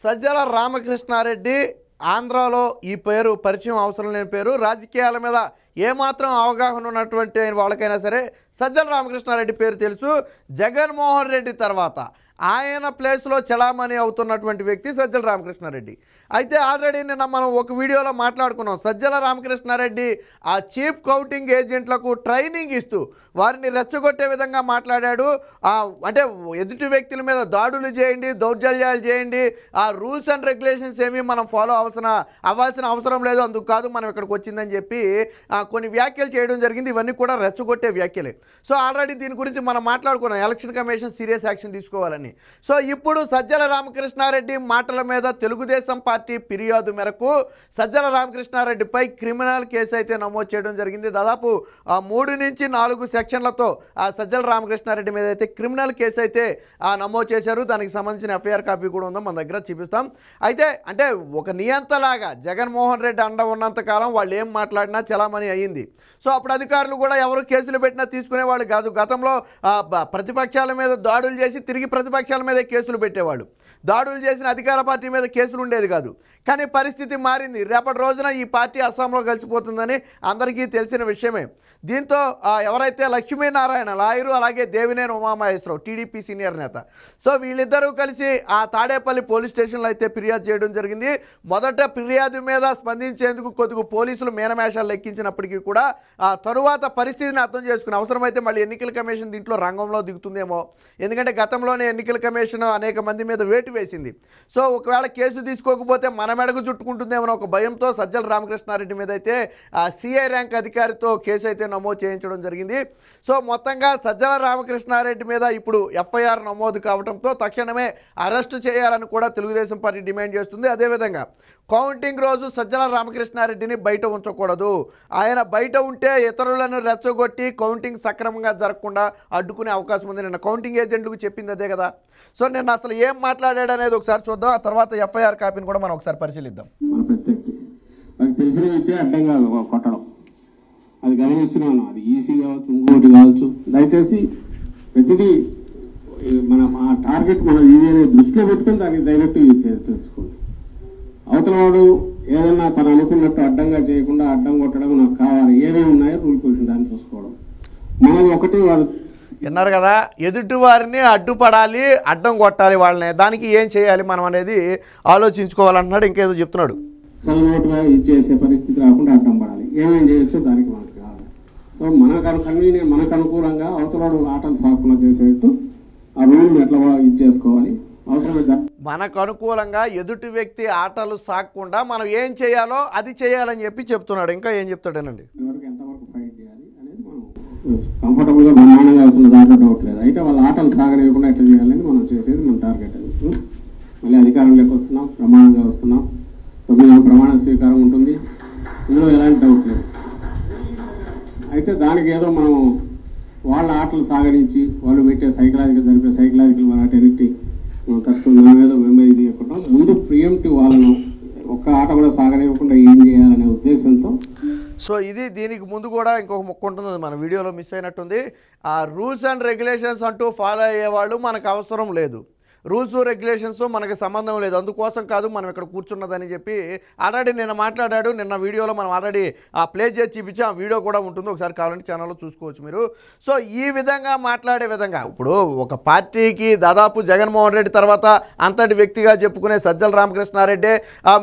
సజ్జల రామకృష్ణారెడ్డి ఆంధ్రాలో ఈ పేరు పరిచయం అవసరం లేని పేరు. రాజకీయాల మీద ఏమాత్రం అవగాహన ఉన్నటువంటి వాళ్ళకైనా సరే సజ్జల రామకృష్ణారెడ్డి పేరు తెలుసు. జగన్మోహన్ రెడ్డి తర్వాత ఆయన ప్లేస్లో చలామణి అవుతున్నటువంటి వ్యక్తి సజ్జల రామకృష్ణారెడ్డి. అయితే ఆల్రెడీ నిన్న మనం ఒక వీడియోలో మాట్లాడుకున్నాం. సజ్జల రామకృష్ణారెడ్డి ఆ చీఫ్ కౌంటింగ్ ఏజెంట్లకు ట్రైనింగ్ ఇస్తూ వారిని రెచ్చగొట్టే విధంగా మాట్లాడాడు. అంటే ఎదుటి వ్యక్తుల మీద దాడులు చేయండి, దౌర్జన్యాలు చేయండి, ఆ రూల్స్ అండ్ రెగ్యులేషన్స్ ఏమీ మనం ఫాలో అవ్వాల్సిన అవసరం లేదు, అందుకు కాదు మనం ఇక్కడికి వచ్చిందని చెప్పి కొన్ని వ్యాఖ్యలు చేయడం జరిగింది. ఇవన్నీ కూడా రెచ్చగొట్టే వ్యాఖ్యలే. సో ఆల్రెడీ దీని గురించి మనం మాట్లాడుకున్నాం, ఎలక్షన్ కమిషన్ సీరియస్ యాక్షన్ తీసుకోవాలని. సో ఇప్పుడు సజ్జల రామకృష్ణారెడ్డి మాటల మీద తెలుగుదేశం పార్టీ ఫిర్యాదు మేరకు సజ్జల రామకృష్ణారెడ్డిపై క్రిమినల్ కేసు అయితే నమోదు చేయడం జరిగింది. దాదాపు 3 నుంచి 4 సెక్షన్లతో సజ్జల రామకృష్ణారెడ్డి మీద అయితే క్రిమినల్ కేసు అయితే నమోదు చేశారు. దానికి సంబంధించిన ఎఫ్ఐఆర్ కాపీ కూడా ఉందో మన దగ్గర చూపిస్తాం. అయితే అంటే ఒక నియంతలాగా జగన్మోహన్ రెడ్డి అండ ఉన్నంతకాలం వాళ్ళు ఏం మాట్లాడినా చలామణి అయ్యింది. సో అప్పుడు అధికారులు కూడా ఎవరు కేసులు పెట్టినా తీసుకునేవాళ్ళు కాదు. గతంలో ప్రతిపక్షాల మీద దాడులు చేసి తిరిగి ప్రతిపక్షాల మీద కేసులు పెట్టేవాళ్ళు. దాడులు చేసిన అధికార పార్టీ మీద కేసులు ఉండేది కాదు. కానీ పరిస్థితి మారింది. రేపటి రోజున ఈ పార్టీ అస్సాంలో కలిసిపోతుందని అందరికీ తెలిసిన విషయమే. దీంతో ఎవరైతే లక్ష్మీనారాయణ లాయరు, అలాగే దేవినేని ఉమామహేశ్వరరావు టీడీపీ సీనియర్ నేత, సో వీళ్ళిద్దరూ కలిసి ఆ తాడేపల్లి పోలీస్ స్టేషన్లో అయితే ఫిర్యాదు చేయడం జరిగింది. మొదట ఫిర్యాదు మీద స్పందించేందుకు కొద్దిగా పోలీసులు మేనమేషాలు లెక్కించినప్పటికీ కూడా తరువాత పరిస్థితిని అర్థం చేసుకుని అవసరమైతే మళ్ళీ ఎన్నికల కమిషన్ దీంట్లో రంగంలో దిగుతుందేమో. ఎందుకంటే గతంలోనే ఎన్నికల కమిషన్ అనేక మంది మీద వేటు వేసింది. సో ఒకవేళ కేసు తీసుకోకపోతే మన మెడకు చుట్టుకుంటుందేమో ఒక భయంతో సజ్జల రామకృష్ణారెడ్డి మీద అయితే సిఐ ర్యాంక్ అధికారితో కేసు అయితే నమోదు చేయించడం జరిగింది. సో మొత్తంగా సజ్జల రామకృష్ణారెడ్డి మీద ఇప్పుడు ఎఫ్ఐఆర్ నమోదు కావడంతో తక్షణమే అరెస్టు చేయాలని కూడా తెలుగుదేశం పార్టీ డిమాండ్ చేస్తుంది. అదేవిధంగా కౌంటింగ్ రోజు సజ్జల రామకృష్ణారెడ్డిని బయట ఉంచకూడదు. ఆయన బయట ఉంటే ఇతరులను రెచ్చగొట్టి కౌంటింగ్ సక్రమంగా జరగకుండా అడ్డుకునే అవకాశం ఉంది. నిన్న కౌంటింగ్ ఏజెంట్లకు చెప్పింది అదే కదా. సో నిన్న అసలు ఏం మాట్లాడాడు అనేది ఒకసారి చూద్దాం. ఆ తర్వాత ఎఫ్ఐఆర్ కాపీని కూడా మనం ఒకసారి పరిశీలిద్దాం. మనకు తెలిసిన వ్యక్తి అడ్డంగా కొట్టడం అది గమనిస్తున్నాను. అది ఈసీ కావచ్చు, ఇంకోటి కావచ్చు. దయచేసి ప్రతిదీ మనం ఆ టార్గెట్ మనం ఇది దృష్టిలో పెట్టుకుని దానికి డైరెక్ట్ తెలుసుకోండి. అవతల వాడు ఏదన్నా తను అనుకున్నట్టు అడ్డంగా చేయకుండా అడ్డం కొట్టడం నాకు కావాలి, ఏమేమి ఉన్నాయో రూల్ పొజిషన్ దాన్ని చూసుకోవడం. మనది ఒకటి వాళ్ళు విన్నారు కదా, ఎదుటి వారిని అడ్డుపడాలి, అడ్డం కొట్టాలి వాళ్ళని, దానికి ఏం చేయాలి మనం అనేది ఆలోచించుకోవాలంటున్నాడు. ఇంకేదో చెప్తున్నాడు. చదువుగా ఇచ్చేసే పరిస్థితి రాకుండా అడ్డం పడాలి, ఏమేమి చేయొచ్చో దానికి మనకు కావాలి. సో మనకు అనుకూలంగా అవతల ఆటలు సాకుండా చేసేట్టు ఆ రూల్ని ఎట్లా ఇచ్చేసుకోవాలి. మనకు అనుకూలంగా ఎదుటి వ్యక్తి ఆటలు సాగకుండా మనం ఏం చేయాలో అది చేయాలని చెప్పి చెప్తున్నాడు. ఇంకా ఏం చెప్తాడేనండి. ఎంతవరకు ఫైట్ చేయాలి అనేది మనం కంఫర్టబుల్గా బ్రహ్మాండంగా వస్తున్న దాంట్లో డౌట్ లేదు. అయితే వాళ్ళ ఆటలు సాగనివ్వకుండా ఎట్లా చేయాలని మనం చేసేది మన టార్గెట్. అది మళ్ళీ అధికారంలోకి వస్తున్నాం, బ్రహ్మాండంగా వస్తున్నాం. 9వ ప్రమాణ స్వీకారం ఉంటుంది, ఇందులో ఎలాంటి డౌట్ లేదు. అయితే దానికి ఏదో మనం వాళ్ళ ఆటలు సాగరించి వాళ్ళు పెట్టే సైకలాజికల్ వాటన్నిటి తట్టుకున్న ఏదో మెమరీ తీయకుండా ముందు ప్రియంటివ్ వాళ్ళను ఒక్క ఆట కూడా సాగనివ్వకుండా ఏం చేయాలనే ఉద్దేశంతో. సో ఇది దీనికి ముందు కూడా ఇంకొక మొక్క ఉంటుంది, మన వీడియోలో మిస్ అయినట్టుంది. ఆ రూల్స్ అండ్ రెగ్యులేషన్స్ అంటూ ఫాలో అయ్యేవాళ్ళు మనకు అవసరం లేదు, రూల్స్ రెగ్యులేషన్స్ మనకి సంబంధం లేదు, అందుకోసం కాదు మనం ఇక్కడ కూర్చున్నదని చెప్పి ఆల్రెడీ నిన్న మాట్లాడాడు. నిన్న వీడియోలో మనం ఆల్రెడీ ప్లే చేసి చూపించాం. ఆ వీడియో కూడా ఉంటుంది, ఒకసారి కావాలంటే ఛానల్లో చూసుకోవచ్చు మీరు. సో ఈ విధంగా మాట్లాడే విధంగా ఇప్పుడు ఒక పార్టీకి దాదాపు జగన్మోహన్ రెడ్డి తర్వాత అంతటి వ్యక్తిగా చెప్పుకునే సజ్జల రామకృష్ణారెడ్డి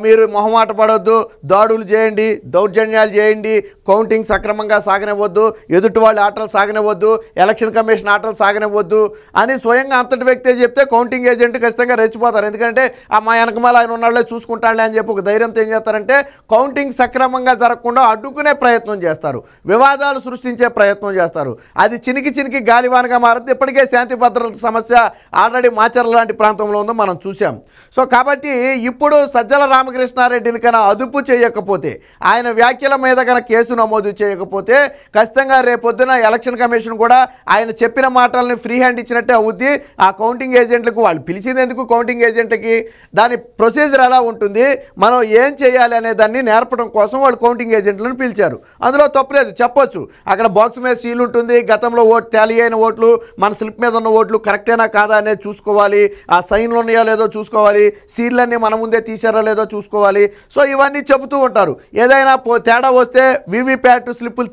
మీరు మొహమాట పడవద్దు, దాడులు చేయండి, దౌర్జన్యాలు చేయండి, కౌంటింగ్ సక్రమంగా సాగనివ్వద్దు, ఎదుటి వాళ్ళ ఆటలు సాగనివ్వద్దు, ఎలక్షన్ కమిషన్ ఆటలు సాగనివ్వద్దు అని స్వయంగా అంతటి వ్యక్తే చెప్తే కౌంటింగ్ ఏజెంట్ ఖచ్చితంగా రెచ్చిపోతారు. ఎందుకంటే మా వెనకమాల ఆయన ఉన్నాళ్ళే చూసుకుంటాడులే అని చెప్పి ఒక ధైర్యంతో ఏం చేస్తారంటే కౌంటింగ్ సక్రమంగా జరగకుండా అడ్డుకునే ప్రయత్నం చేస్తారు, వివాదాలు సృష్టించే ప్రయత్నం చేస్తారు. అది చినికి గాలివానగా మారుతుంది. ఇప్పటికే శాంతి భద్రత సమస్య ఆల్రెడీ మాచర్ల లాంటి ప్రాంతంలో ఉందో మనం చూసాం. సో కాబట్టి ఇప్పుడు సజ్జల రామకృష్ణారెడ్డిని కన్నా అదుపు చేయకపోతే, ఆయన వ్యాఖ్యల మీద కన్నా కేసు నమోదు చేయకపోతే ఖచ్చితంగా రేపొద్దున ఎలక్షన్ కమిషన్ కూడా ఆయన చెప్పిన మాటల్ని ఫ్రీ హ్యాండ్ ఇచ్చినట్టే అవుద్ది. ఆ కౌంటింగ్ ఏజెంట్లకు వాళ్ళు వాళ్ళు పిలిచింది ఎందుకు కౌంటింగ్ ఏజెంట్లకి, దాని ప్రొసీజర్ ఎలా ఉంటుంది, మనం ఏం చేయాలి అనే దాన్ని నేర్పడం కోసం వాళ్ళు కౌంటింగ్ ఏజెంట్లను పిలిచారు. అందులో తప్పులేదు, చెప్పొచ్చు. అక్కడ బాక్స్ మీద సీల్ ఉంటుంది, గతంలో టాలీ అయిన ఓట్లు మన స్లిప్ మీద ఉన్న ఓట్లు కరెక్టేనా కాదా అనేది చూసుకోవాలి, ఆ సైన్లు ఉన్నాయో లేదో చూసుకోవాలి, సీల్లన్నీ మన ముందే తీసారో లేదో చూసుకోవాలి. సో ఇవన్నీ చెబుతూ ఉంటారు. ఏదైనా తేడా వస్తే వీవీప్యాట్ స్లిప్పులు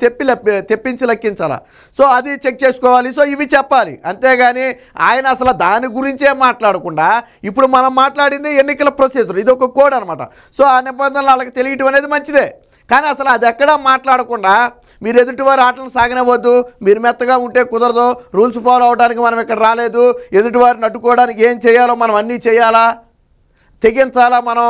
తెప్పించి లెక్కించాలా, సో అది చెక్ చేసుకోవాలి. సో ఇవి చెప్పాలి. అంతేగాని ఆయన అసలు దాని గురించే మాట్లాడకుండా ఇప్పుడు మనం మాట్లాడింది ఎన్నికల ప్రొసీజర్, ఇది ఒక కోడ్ అనమాట. సో ఆ నిబంధనలు వాళ్ళకి తెలియటం అనేది మంచిదే. కానీ అసలు అది ఎక్కడా మాట్లాడకుండా మీరు ఎదుటివారి ఆటలను సాగనివ్వద్దు, మీరు మెత్తగా ఉంటే కుదరదు, రూల్స్ ఫాలో అవడానికి మనం ఇక్కడ రాలేదు, ఎదుటివారిని అడ్డుకోవడానికి ఏం చేయాలో మనం అన్నీ చేయాలా, తెగించాలా, మనం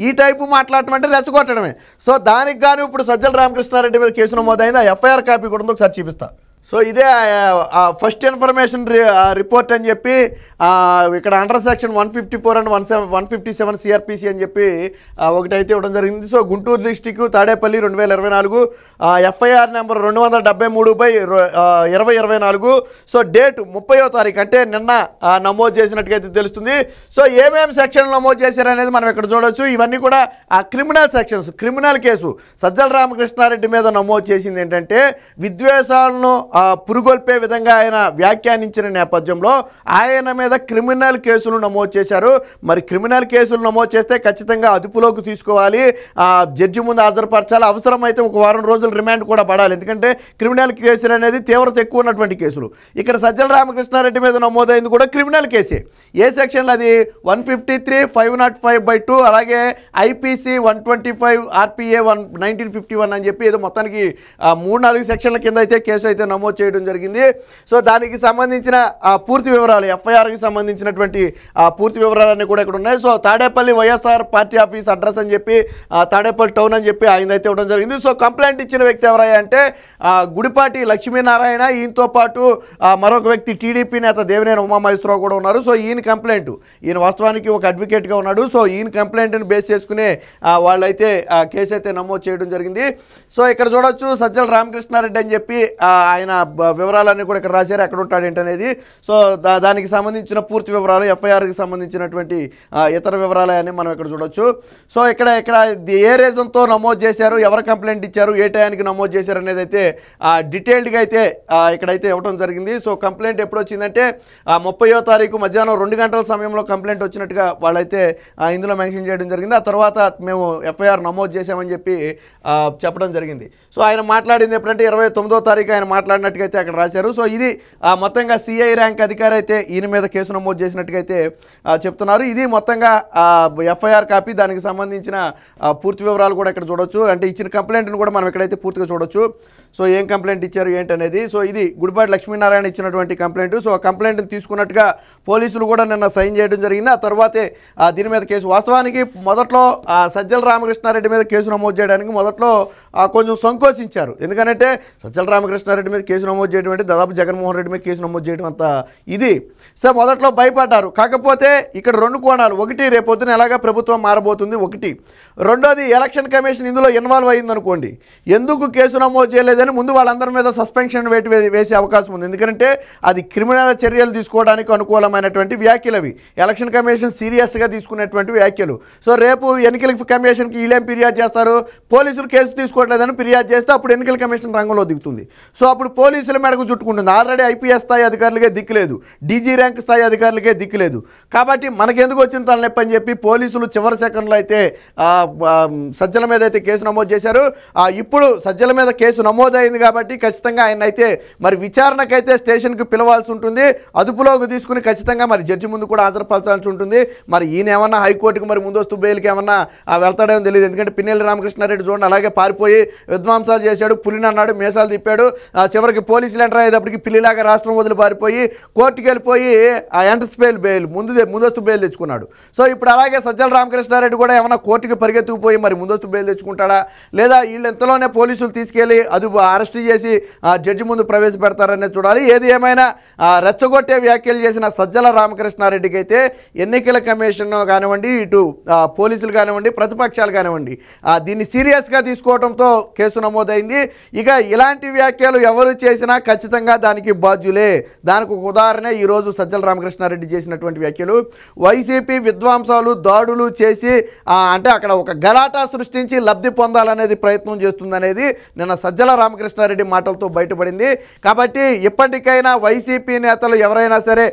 ఈ టైపు మాట్లాడటం అంటే రెచ్చగొట్టడమే. సో దానికి గాను ఇప్పుడు సజ్జల రామకృష్ణారెడ్డి మీద కేసు నమోదైంది. ఆ ఎఫ్ఐఆర్ కాపీ కూడా ఒకసారి చూపిస్తా. సో ఇదే ఫస్ట్ ఇన్ఫర్మేషన్ రిపోర్ట్ అని చెప్పి ఇక్కడ అండర్ సెక్షన్ 154 అండ్ 157 సిఆర్పిసి అని చెప్పి ఒకటైతే ఇవ్వడం జరిగింది. So Guntur district Tadepalli 2024 FIR number 273/2024. So date 30వ తారీఖు అంటే నిన్న నమోదు చేసినట్టుగా తెలుస్తుంది. సో ఏమేమి సెక్షన్లు నమోదు చేశారనేది మనం ఇక్కడ చూడవచ్చు. ఇవన్నీ కూడా criminal sections. Criminal case Sajjala Ramakrishna Reddy మీద నమోదు చేసింది ఏంటంటే విద్వేషాలను పురుగొల్పే విధంగా ఆయన వ్యాఖ్యానించిన నేపథ్యంలో ఆయన మీద క్రిమినల్ కేసులు నమోదు చేశారు. మరి క్రిమినల్ కేసులు నమోదు చేస్తే ఖచ్చితంగా అదుపులోకి తీసుకోవాలి, జడ్జి ముందు హాజరుపరచాలి, అవసరమైతే ఒక వారం రోజులు రిమాండ్ కూడా పడాలి. ఎందుకంటే క్రిమినల్ కేసులు అనేది తీవ్రత ఎక్కువ ఉన్నటువంటి కేసులు. ఇక్కడ సజ్జల రామకృష్ణారెడ్డి మీద నమోదైంది కూడా క్రిమినల్ కేసే. ఏ సెక్షన్లు అది 153, 505/2, అలాగే ఐపీసీ 125, ఆర్పిఏ 1951 అని చెప్పి ఏదో మొత్తానికి 3-4 సెక్షన్ల కింద అయితే కేసు అయితే నమోదు చేయడం జరిగింది. సో దానికి సంబంధించిన పూర్తి వివరాలు, ఎఫ్ఐఆర్కి సంబంధించినటువంటి పూర్తి వివరాలన్నీ కూడా ఇక్కడ ఉన్నాయి. So Tadepalli YSR party office address అని చెప్పి తాడేపల్లి టౌన్ అని చెప్పి ఆయన అయితే ఇవ్వడం జరిగింది. సో కంప్లైంట్ ఇచ్చిన వ్యక్తి ఎవరయ్యా అంటే గుడిపాటి లక్ష్మీనారాయణ, ఈయనతో పాటు మరొక వ్యక్తి టీడీపీ నేత దేవినేని ఉమామహేశ్వరరావు కూడా ఉన్నారు. సో ఈయన కంప్లైంట్, ఈయన వాస్తవానికి ఒక అడ్వకేట్గా ఉన్నాడు. సో ఈయన కంప్లైంట్ని బేస్ చేసుకునే వాళ్ళైతే కేసు అయితే నమోదు చేయడం జరిగింది. సో ఇక్కడ చూడొచ్చు సజ్జల రామకృష్ణారెడ్డి అని చెప్పి ఆయన వివరాలన్నీ కూడా ఇక్కడ రాశారు, ఎక్కడ ఉంటాడు ఏంటనేది. సో దానికి సంబంధించిన పూర్తి వివరాలు, ఎఫ్ఐఆర్కి సంబంధించినటువంటి ఇతర వివరాలు అని మనం ఇక్కడ చూడొచ్చు. సో ఇక్కడ ఏ రీజన్తో నమోదు చేశారు, ఎవరు కంప్లైంట్ ఇచ్చారు, ఏ టయానికి నమోదు చేశారు అనేది అయితే డీటెయిల్డ్గా అయితే ఇక్కడైతే ఇవ్వడం జరిగింది. సో కంప్లైంట్ ఎప్పుడు వచ్చిందంటే 30వ తారీఖు మధ్యాహ్నం 2 గంటల సమయంలో కంప్లైంట్ వచ్చినట్టుగా వాళ్ళైతే ఇందులో మెన్షన్ చేయడం జరిగింది. ఆ తర్వాత మేము ఎఫ్ఐఆర్ నమోదు చేశామని చెప్పి చెప్పడం జరిగింది. సో ఆయన మాట్లాడింది ఎప్పుడంటే 29వ తారీఖు ఆయన మాట్లాడినట్టుగా అయితే అక్కడ రాశారు. సో ఇది మొత్తంగా సిఐ ర్యాంక్ అధికారి అయితే ఈయన మీద కేసు నమోదు చేసినట్టుగా అయితే చెప్తున్నారు. ఇది మొత్తంగా ఎఫ్ఐఆర్ కాపీ, దానికి సంబంధించిన పూర్తి వివరాలు కూడా ఇక్కడ చూడొచ్చు. అంటే ఇచ్చిన కంప్లైంట్ని కూడా మనం ఇక్కడైతే పూర్తిగా చూడొచ్చు. సో ఏం కంప్లైంట్ ఇచ్చారు ఏంటనేది. సో ఇది గుడిపాటి లక్ష్మీనారాయణ ఇచ్చినటువంటి కంప్లైంట్. సో ఆ కంప్లైంట్ని తీసుకున్నట్టుగా పోలీసులు కూడా నిన్న సైన్ చేయడం జరిగింది. ఆ తర్వాతే దీని మీద కేసు, వాస్తవానికి మొదట్లో సజ్జల రామకృష్ణారెడ్డి మీద కేసు నమోదు చేయడానికి మొదట్లో కొంచెం సంకోచించారు. ఎందుకంటే సజ్జల రామకృష్ణారెడ్డి మీద కేసు నమోదు చేయడం అంటే దాదాపు జగన్మోహన్ రెడ్డి మీద కేసు నమోదు చేయడం అంత ఇది. సో మొదట్లో భయపడ్డారు. కాకపోతే ఇక్కడ 2 కోణాలు. ఒకటి, రేపొద్దున ఎలాగా ప్రభుత్వం మారబోతుంది ఒకటి, రెండోది ఎలక్షన్ కమిషన్ ఇందులో ఇన్వాల్వ్ అయ్యిందనుకోండి, ఎందుకు కేసు నమోదు చేయలేదని ముందు వాళ్ళందరి మీద సస్పెన్షన్ వేసే అవకాశం ఉంది. ఎందుకంటే అది క్రిమినల్ చర్యలు తీసుకోవడానికి అనుకూలమైనటువంటి వ్యాఖ్యలు అవి. ఎలక్షన్ కమిషన్ సీరియస్గా తీసుకునేటువంటి వ్యాఖ్యలు. సో రేపు ఎన్నికల కమిషన్కి వీళ్ళేం ఫిర్యాదు చేస్తారు, పోలీసులు కేసు తీసుకోవట్లేదని ఫిర్యాదు చేస్తే అప్పుడు ఎన్నికల కమిషన్ రంగంలో దిగుతుంది. సో అప్పుడు పోలీసుల మేడకు చుట్టుకుంటుంది. ఆల్రెడీ ఐపీఎస్ స్థాయి అధికారులకే దిక్కులేదు, డీజీ ర్యాంక్ స్థాయి అధికారులకే దిక్కులేదు. కాబట్టి మనకెందుకు వచ్చిన తలనొప్పి అని చెప్పి పోలీసులు చివరి సెకండ్లో అయితే సజ్జల మీద అయితే కేసు నమోదు చేశారు. ఇప్పుడు సజ్జల మీద కేసు నమోదైంది కాబట్టి ఖచ్చితంగా ఆయన అయితే మరి విచారణకైతే స్టేషన్కి పిలవాల్సి ఉంటుంది. అదుపులోకి తీసుకుని ఖచ్చితంగా మరి జడ్జి ముందు కూడా హాజరుపరచాల్సి ఉంటుంది. మరి ఈయన ఏమన్నా హైకోర్టుకి మరి ముందస్తు బెయిల్కి ఏమన్నా వెళ్తాడేమో తెలియదు. ఎందుకంటే పిన్నెల్లి రామకృష్ణారెడ్డి చూడండి అలాగే పారిపోయి విధ్వంసాలు చేశాడు, పులిని అన్నాడు, మేసాలు తిప్పాడు. చివరికి పోలీసులు ఎంటర్ అయ్యేటప్పటికి పిల్లిలాగా రాష్ట్రం వదిలి పారిపోయి కోర్టుకి వెళ్ళిపోయి యాంటిసిపేట్ బెయిల్ ముందస్తు బెయిల్ తెచ్చుకున్నాడు. సో ఇప్పుడు అలాగే సజ్జల రామకృష్ణారెడ్డి కూడా ఏమన్నా కోర్టుకి పరిగెత్తుకుపోయి మరి ముందస్తు బెయిల్ తెచ్చుకుంటాడా, లేదా వీళ్ళు ఎంతలోనే పోలీసులు తీసుకెళ్ళి అరెస్ట్ చేసి జడ్జి ముందు ప్రవేశపెడతారనే చూడాలి. ఏది ఏమైనా రెచ్చగొట్టే వ్యాఖ్యలు చేసిన సజ్జల రామకృష్ణారెడ్డికి అయితే ఎన్నికల కమిషన్ కానివ్వండి, ఇటు పోలీసులు కానివ్వండి, ప్రతిపక్షాలు కానివ్వండి దీన్ని సీరియస్గా తీసుకోవడంతో కేసు నమోదైంది. ఇక ఇలాంటి వ్యాఖ్యలు ఎవరు చేసినా ఖచ్చితంగా దానికి బాధ్యులే. దానికి ఒక ఉదాహరణ ఈరోజు సజ్జల రామకృష్ణారెడ్డి చేసినటువంటి వ్యాఖ్యలు. వైసీపీ విధ్వంసాలు దాడులు చేసి అంటే అక్కడ ఒక గలాటా సృష్టించి లబ్ధి పొందాలనేది ప్రయత్నం చేస్తుందనేది నిన్న సజ్జల రామకృష్ణారెడ్డి మాటలతో బయటపడింది. కాబట్టి ఇప్పటికైనా వైసీపీ నేతలు ఎవరైనా సరే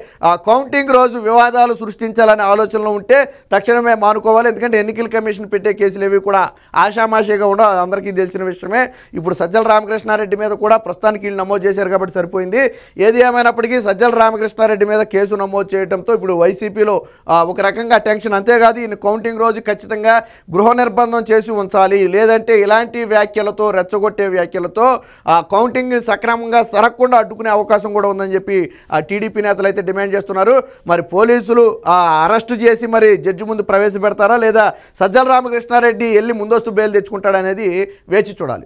కౌంటింగ్ రోజు వివాదాలు సృష్టించాలనే ఆలోచనలో ఉంటే తక్షణమే మానుకోవాలి. ఎందుకంటే ఎన్నికల కమిషన్ పెట్టే కేసులు ఏవి కూడా ఆషామాషిగా ఉండవు, అది అందరికీ తెలిసిన విషయమే. ఇప్పుడు సజ్జల రామకృష్ణారెడ్డి మీద కూడా ప్రస్తుతానికి వీళ్ళు నమోదు చేశారు కాబట్టి సరిపోయింది. ఏది ఏమైనప్పటికీ సజ్జల రామకృష్ణారెడ్డి మీద కేసు నమోదు చేయడంతో ఇప్పుడు వైసీపీలో ఒక రకంగా టెన్షన్. అంతేకాదు ఈయన కౌంటింగ్ రోజు ఖచ్చితంగా గృహ నిర్బంధం చేసి ఉంచాలి, లేదంటే ఇలాంటి వ్యాఖ్యలతో రెచ్చగొట్టే వ్యాఖ్యలతో కౌంటింగ్ సక్రమంగా జరగకుండా అడ్డుకునే అవకాశం కూడా ఉందని చెప్పి టీడీపీ నేతలు అయితే డిమాండ్ చేస్తున్నారు. మరి పోలీసులు అరెస్టు చేసి మరి జడ్జి ముందు ప్రవేశపెడతారా లేదా సజ్జల రామకృష్ణారెడ్డి వెళ్ళి ముందస్తు బెయిల్ తెచ్చుకుంటాడనేది వేచి చూడాలి.